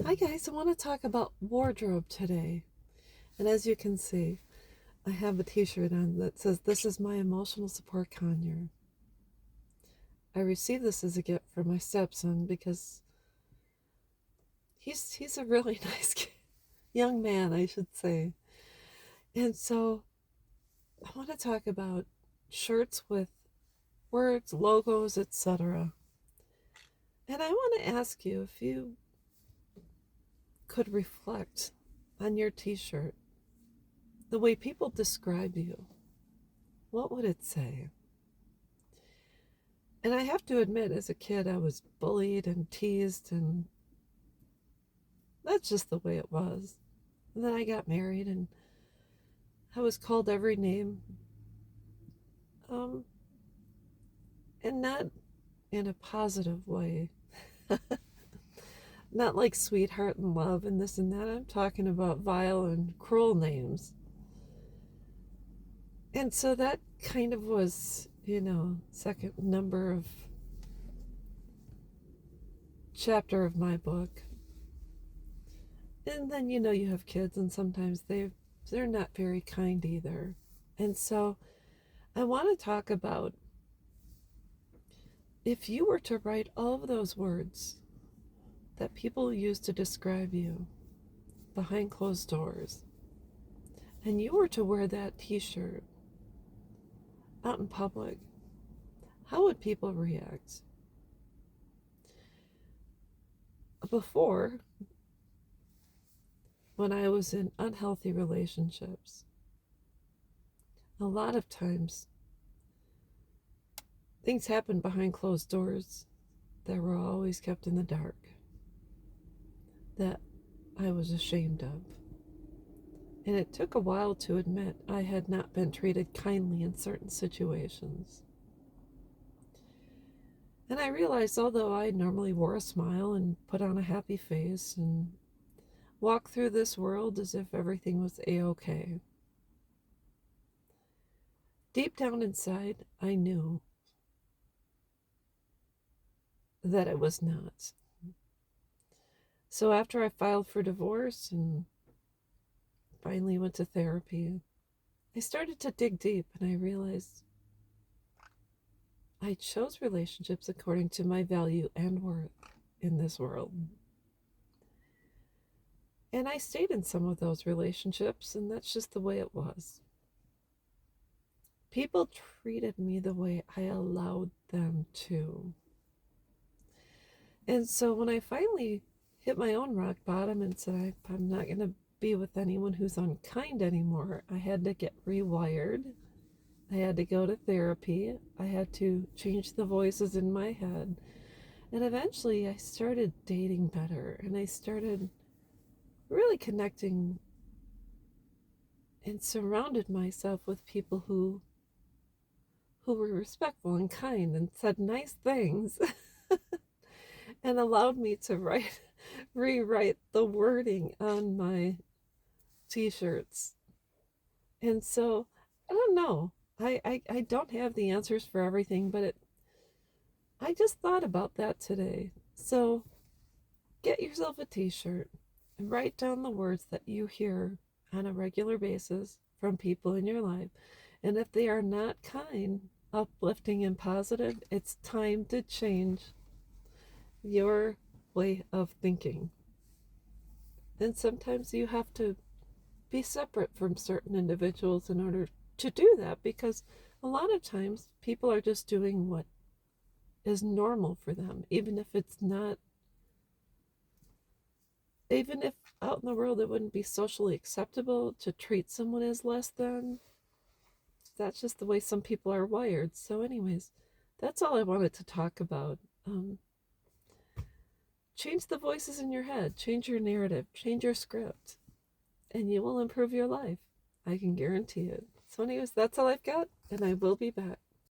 Hi guys, I want to talk about wardrobe today. And as you can see, I have a t-shirt on that says, "This is my emotional support conure." I received this as a gift from my stepson because he's a really nice young man, I should say. And so I want to talk about shirts with words, logos, etc. And I want to ask you if you could reflect on your t-shirt, the way people describe you, what would it say? And I have to admit, as a kid, I was bullied and teased, and that's just the way it was. And then I got married, and I was called every name, um, and not in a positive way. Not like sweetheart and love and this and that. I'm talking about vile and cruel names. And so that kind of was, second number of chapter of my book. And then you have kids, and sometimes they're not very kind either. And so I want to talk about, if you were to write all of those words that people use to describe you behind closed doors, and you were to wear that t-shirt out in public, how would people react? Before, when I was in unhealthy relationships, a lot of times things happened behind closed doors that were always kept in the dark, that I was ashamed of. And it took a while to admit I had not been treated kindly in certain situations. And I realized, although I normally wore a smile and put on a happy face and walked through this world as if everything was a-okay, deep down inside, I knew that it was not. So after I filed for divorce and finally went to therapy, I started to dig deep, and I realized I chose relationships according to my value and worth in this world. And I stayed in some of those relationships, and that's just the way it was. People treated me the way I allowed them to. And so when I finally hit my own rock bottom and said, I'm not going to be with anyone who's unkind anymore, I had to get rewired. I had to go to therapy. I had to change the voices in my head. And eventually I started dating better, and I started really connecting and surrounded myself with people who were respectful and kind and said nice things and allowed me to rewrite the wording on my t-shirts. And so I don't know. I don't have the answers for everything, but I just thought about that today. So get yourself a t-shirt and write down the words that you hear on a regular basis from people in your life. And if they are not kind, uplifting, and positive, it's time to change your way of thinking. And sometimes you have to be separate from certain individuals in order to do that, because a lot of times people are just doing what is normal for them, even if it's not, even if out in the world it wouldn't be socially acceptable to treat someone as less than. That's just the way some people are wired. So anyways, that's all I wanted to talk about. Change the voices in your head, change your narrative, change your script, and you will improve your life. I can guarantee it. So anyways, that's all I've got, and I will be back.